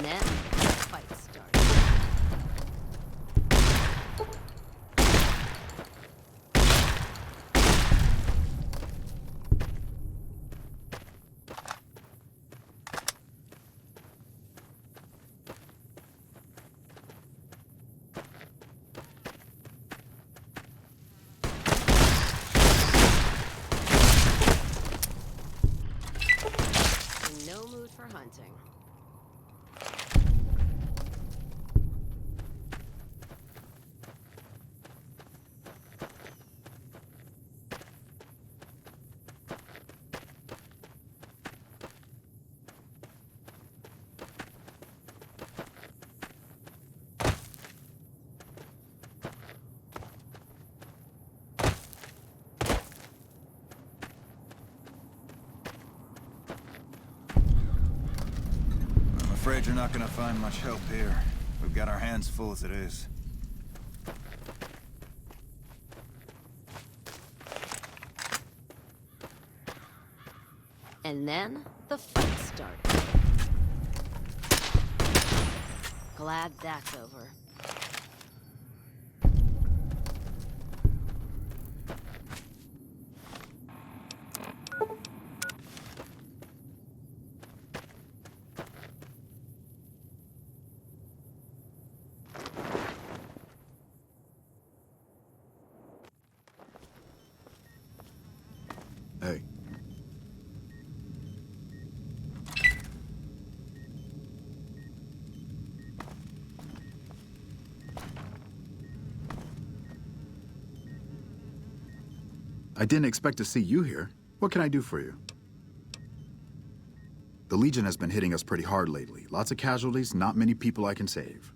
then the fight started. In no mood for hunting. I'm afraid you're not gonna find much help here. We've got our hands full as it is. And then the fight started. Glad that's over. Hey. I didn't expect to see you here. What can I do for you? The Legion has been hitting us pretty hard lately. Lots of casualties, not many people I can save.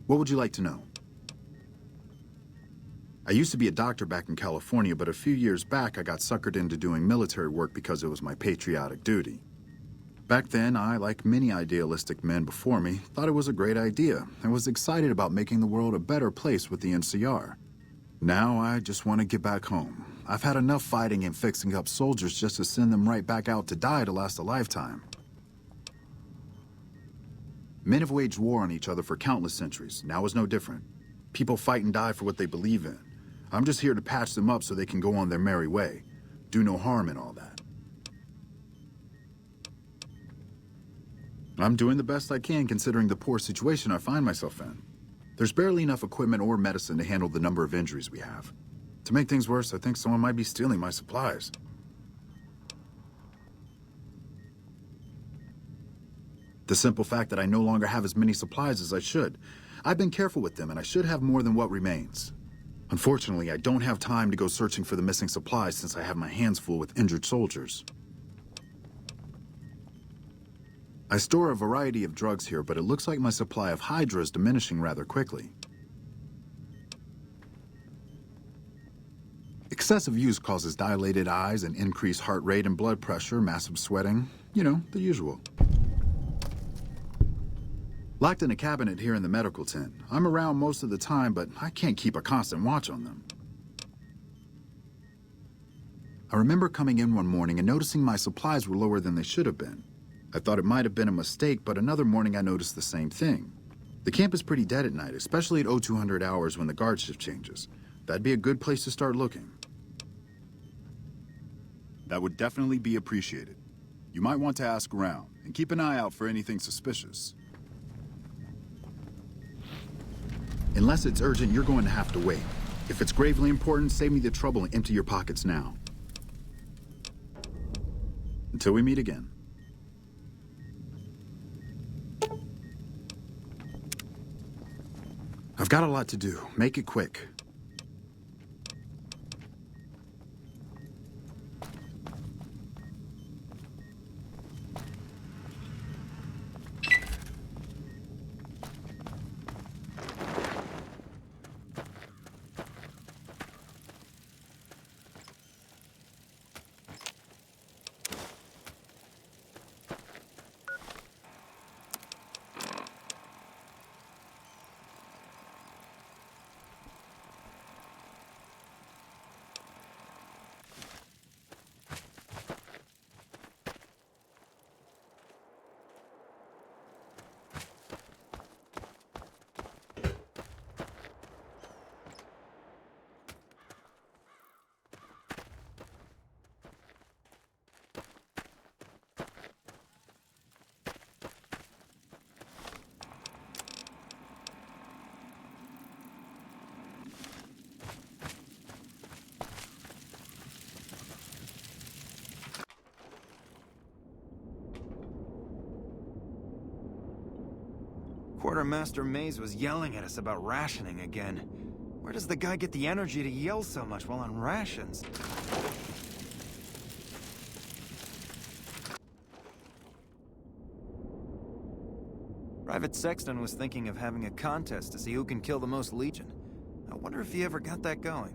What would you like to know? I used to be a doctor back in California, but a few years back I got suckered into doing military work because it was my patriotic duty. Back then, I, like many idealistic men before me, thought it was a great idea and was excited about making the world a better place with the NCR. Now I just want to get back home. I've had enough fighting and fixing up soldiers just to send them right back out to die to last a lifetime. Men have waged war on each other for countless centuries. Now is no different. People fight and die for what they believe in. I'm just here to patch them up so they can go on their merry way. Do no harm in all that. I'm doing the best I can considering the poor situation I find myself in. There's barely enough equipment or medicine to handle the number of injuries we have. To make things worse, I think someone might be stealing my supplies. The simple fact that I no longer have as many supplies as I should. I've been careful with them and I should have more than what remains. Unfortunately, I don't have time to go searching for the missing supplies since I have my hands full with injured soldiers. I store a variety of drugs here, but it looks like my supply of Hydra is diminishing rather quickly. Excessive use causes dilated eyes and increased heart rate and blood pressure, massive sweating, you know, the usual. Locked in a cabinet here in the medical tent. I'm around most of the time, but I can't keep a constant watch on them. I remember coming in one morning and noticing my supplies were lower than they should have been. I thought it might have been a mistake, but another morning I noticed the same thing. The camp is pretty dead at night, especially at 0200 hours when the guard shift changes. That'd be a good place to start looking. That would definitely be appreciated. You might want to ask around and keep an eye out for anything suspicious. Unless it's urgent, you're going to have to wait. If it's gravely important, save me the trouble and empty your pockets now. Until we meet again. I've got a lot to do. Make it quick. Quartermaster Mays was yelling at us about rationing again. Where does the guy get the energy to yell so much while on rations? Private Sexton was thinking of having a contest to see who can kill the most Legion. I wonder if he ever got that going.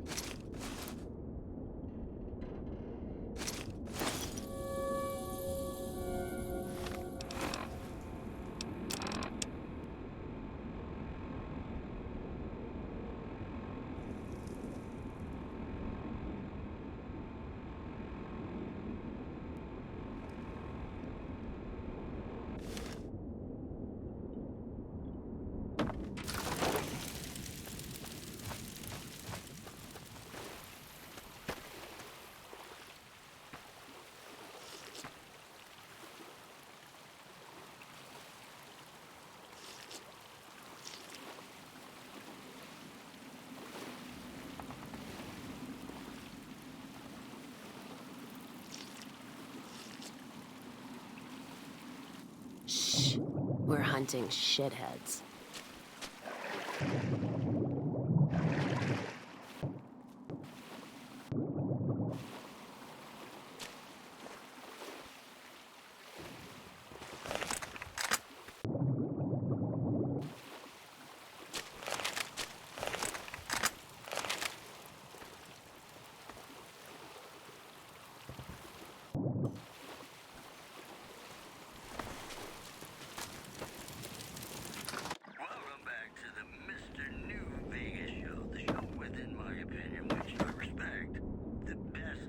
Shh. We're hunting shitheads.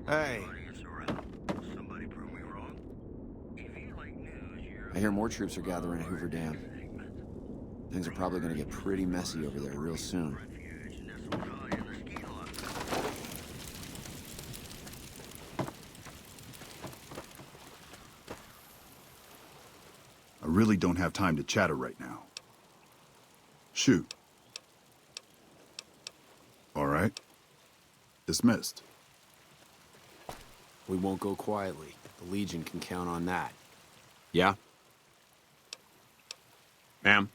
Hey. Somebody prove me wrong. If you like news, I hear more troops are gathering at Hoover Dam. Things are probably going to get pretty messy over there real soon. I really don't have time to chatter right now. Shoot. All right. Dismissed. We won't go quietly. The Legion can count on that. Yeah? Ma'am?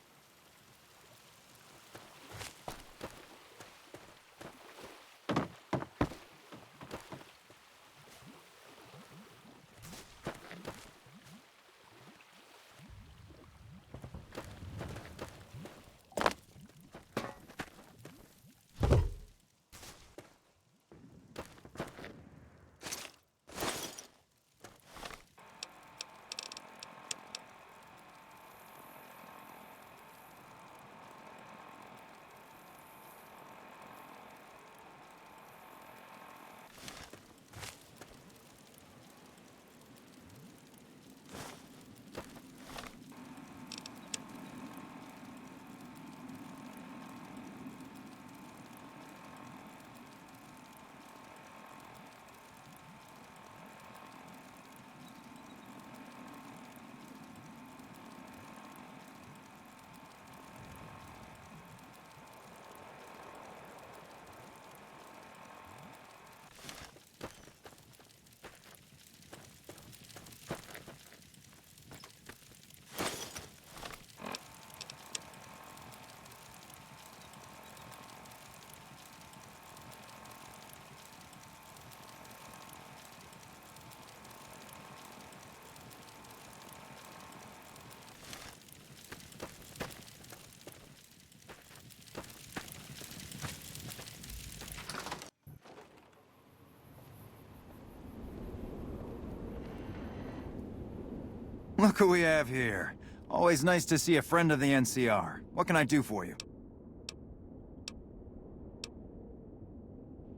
Look who we have here. Always nice to see a friend of the NCR. What can I do for you?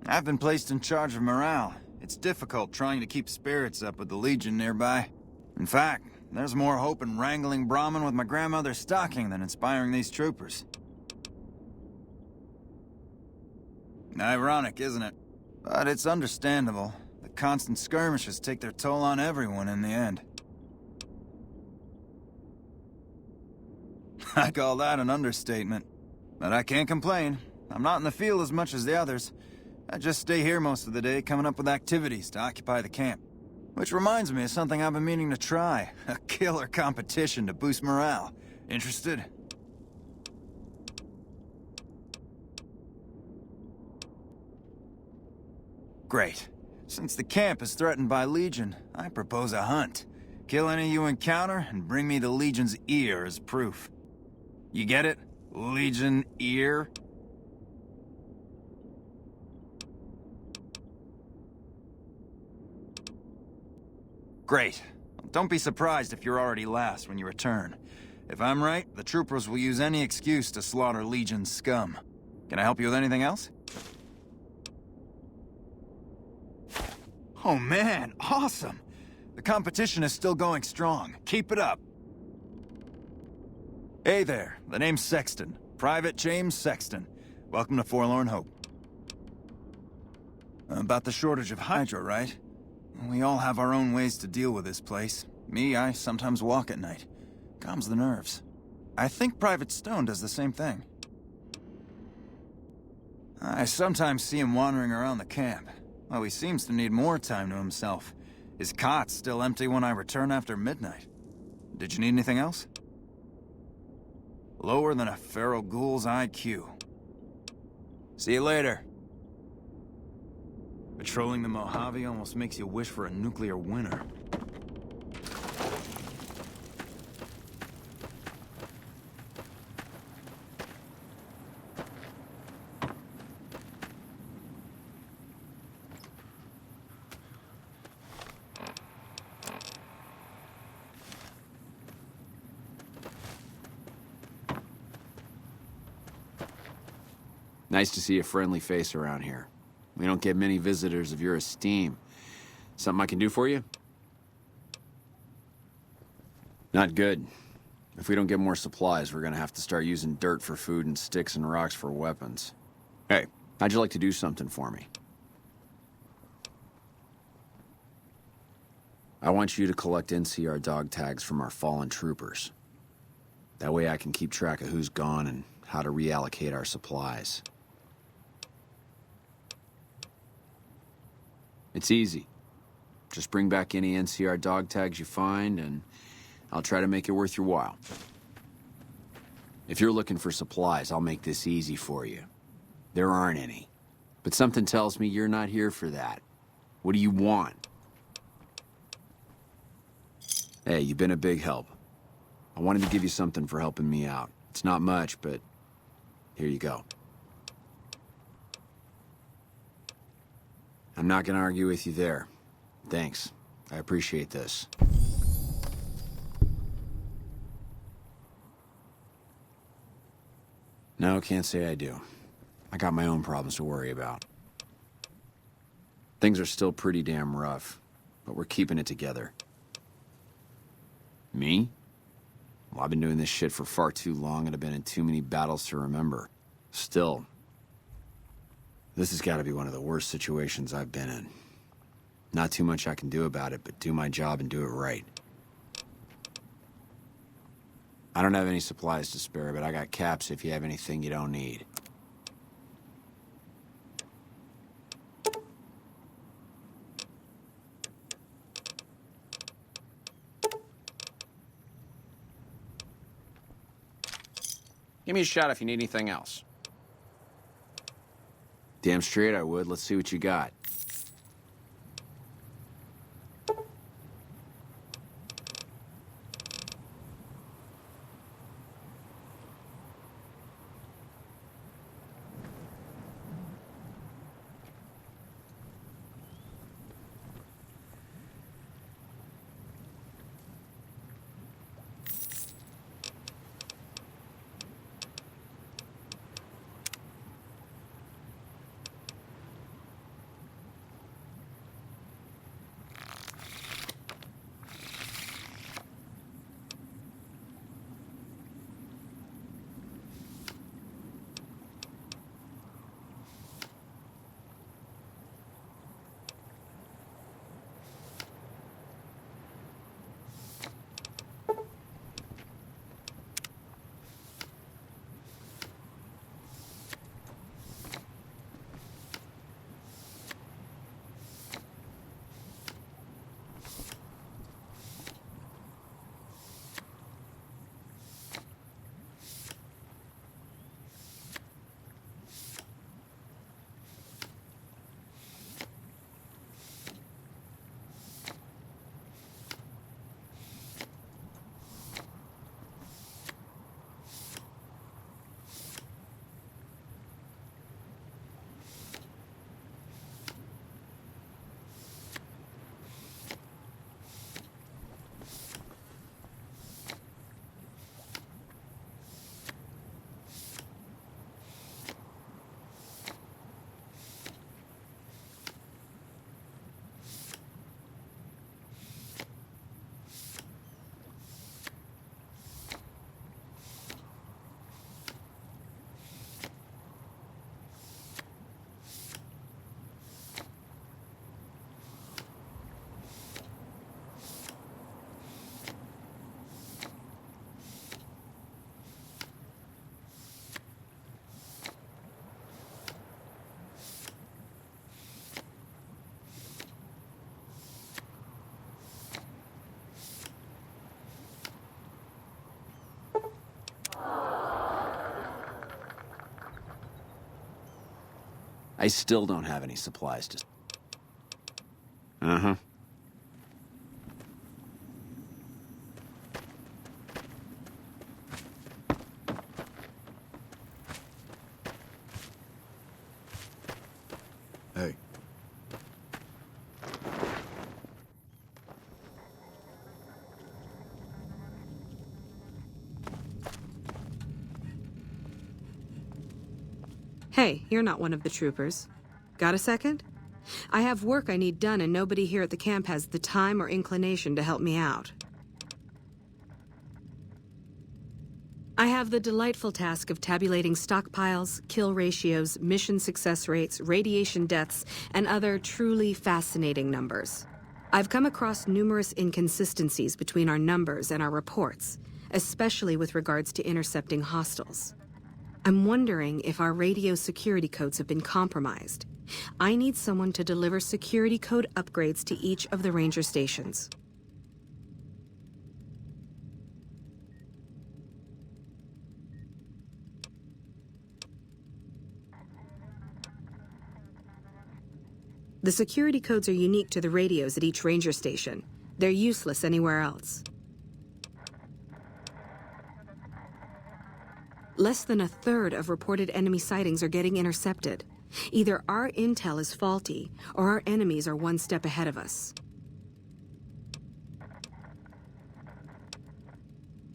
I've been placed in charge of morale. It's difficult trying to keep spirits up with the Legion nearby. In fact, there's more hope in wrangling Brahmin with my grandmother's stocking than inspiring these troopers. Ironic, isn't it? But it's understandable. The constant skirmishes take their toll on everyone in the end. I call that an understatement. But I can't complain. I'm not in the field as much as the others. I just stay here most of the day, coming up with activities to occupy the camp. Which reminds me of something I've been meaning to try. A killer competition to boost morale. Interested? Great. Since the camp is threatened by Legion, I propose a hunt. Kill any you encounter, and bring me the Legion's ear as proof. You get it? Legion ear? Great. Don't be surprised if you're already last when you return. If I'm right, the troopers will use any excuse to slaughter Legion's scum. Can I help you with anything else? Oh man, awesome! The competition is still going strong. Keep it up. Hey there, the name's Sexton. Private James Sexton. Welcome to Forlorn Hope. About the shortage of Hydra, right? We all have our own ways to deal with this place. Me, I sometimes walk at night. Calms the nerves. I think Private Stone does the same thing. I sometimes see him wandering around the camp. Well, he seems to need more time to himself. His cot's still empty when I return after midnight. Did you need anything else? Lower than a feral ghoul's IQ. See you later. Patrolling the Mojave almost makes you wish for a nuclear winter. Nice to see a friendly face around here. We don't get many visitors of your esteem. Something I can do for you? Not good. If we don't get more supplies, we're gonna have to start using dirt for food and sticks and rocks for weapons. Hey, how'd you like to do something for me? I want you to collect NCR dog tags from our fallen troopers. That way I can keep track of who's gone and how to reallocate our supplies. It's easy. Just bring back any NCR dog tags you find, and I'll try to make it worth your while. If you're looking for supplies, I'll make this easy for you. There aren't any. But something tells me you're not here for that. What do you want? Hey, you've been a big help. I wanted to give you something for helping me out. It's not much, but here you go. I'm not gonna argue with you there. Thanks. I appreciate this. No, can't say I do. I got my own problems to worry about. Things are still pretty damn rough, but we're keeping it together. Me? Well, I've been doing this shit for far too long and I've been in too many battles to remember. Still, this has got to be one of the worst situations I've been in. Not too much I can do about it, but do my job and do it right. I don't have any supplies to spare, but I got caps if you have anything you don't need. Give me a shot if you need anything else. Damn straight I would. Let's see what you got. I still don't have any supplies to... Uh-huh. Hey. Hey, you're not one of the troopers. Got a second? I have work I need done and nobody here at the camp has the time or inclination to help me out. I have the delightful task of tabulating stockpiles, kill ratios, mission success rates, radiation deaths, and other truly fascinating numbers. I've come across numerous inconsistencies between our numbers and our reports, especially with regards to intercepting hostiles. I'm wondering if our radio security codes have been compromised. I need someone to deliver security code upgrades to each of the ranger stations. The security codes are unique to the radios at each ranger station. They're useless anywhere else. Less than a third of reported enemy sightings are getting intercepted. Either our intel is faulty, or our enemies are one step ahead of us.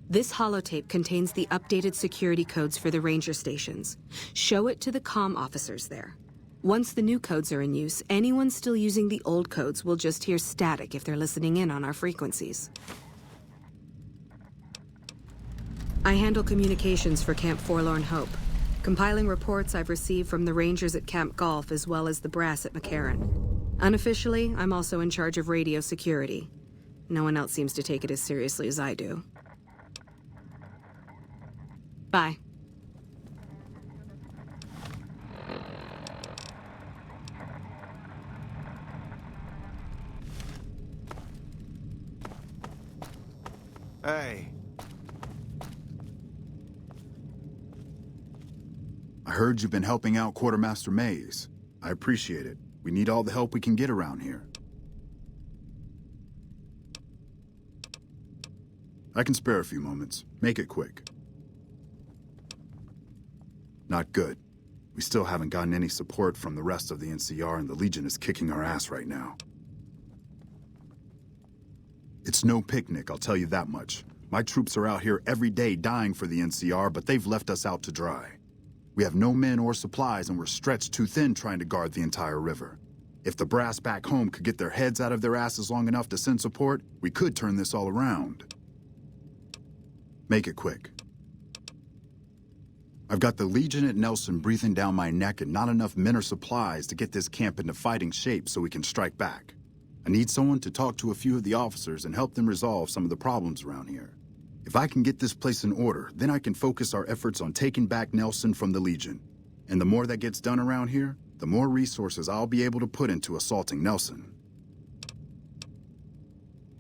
This holotape contains the updated security codes for the ranger stations. Show it to the comm officers there. Once the new codes are in use, anyone still using the old codes will just hear static if they're listening in on our frequencies. I handle communications for Camp Forlorn Hope, compiling reports I've received from the Rangers at Camp Golf as well as the brass at McCarran. Unofficially, I'm also in charge of radio security. No one else seems to take it as seriously as I do. Bye. Hey. I heard you've been helping out Quartermaster Mays. I appreciate it. We need all the help we can get around here. I can spare a few moments. Make it quick. Not good. We still haven't gotten any support from the rest of the NCR, and the Legion is kicking our ass right now. It's no picnic, I'll tell you that much. My troops are out here every day dying for the NCR, but they've left us out to dry. We have no men or supplies, and we're stretched too thin trying to guard the entire river. If the brass back home could get their heads out of their asses long enough to send support, we could turn this all around. Make it quick. I've got the Legion at Nelson breathing down my neck and not enough men or supplies to get this camp into fighting shape so we can strike back. I need someone to talk to a few of the officers and help them resolve some of the problems around here. If I can get this place in order, then I can focus our efforts on taking back Nelson from the Legion. And the more that gets done around here, the more resources I'll be able to put into assaulting Nelson.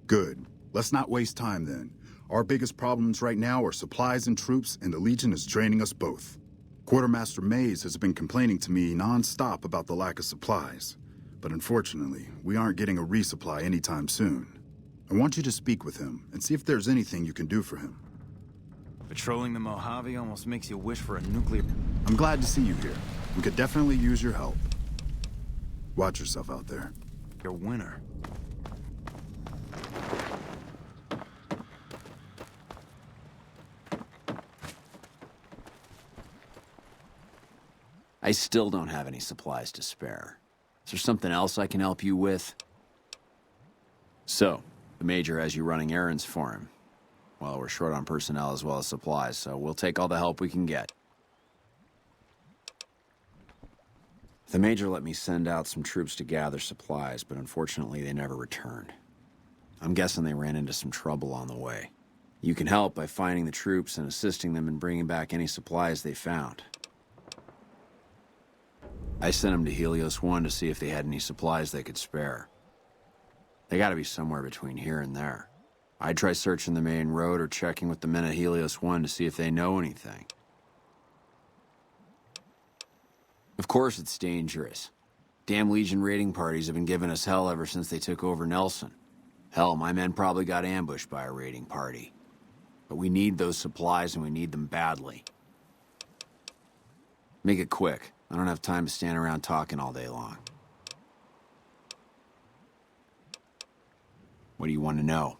Good. Let's not waste time then. Our biggest problems right now are supplies and troops, and the Legion is draining us both. Quartermaster Mays has been complaining to me non-stop about the lack of supplies. But unfortunately, we aren't getting a resupply anytime soon. I want you to speak with him and see if there's anything you can do for him. Patrolling the Mojave almost makes you wish for a nuclear... I'm glad to see you here. We could definitely use your help. Watch yourself out there. Your winner. I still don't have any supplies to spare. Is there something else I can help you with? So, the Major has you running errands for him. Well, we're short on personnel as well as supplies, so we'll take all the help we can get. The Major let me send out some troops to gather supplies, but unfortunately they never returned. I'm guessing they ran into some trouble on the way. You can help by finding the troops and assisting them in bringing back any supplies they found. I sent them to Helios 1 to see if they had any supplies they could spare. They gotta be somewhere between here and there. I'd try searching the main road or checking with the men at Helios 1 to see if they know anything. Of course it's dangerous. Damn Legion raiding parties have been giving us hell ever since they took over Nelson. Hell, my men probably got ambushed by a raiding party. But we need those supplies and we need them badly. Make it quick. I don't have time to stand around talking all day long. What do you want to know?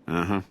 Uh-huh.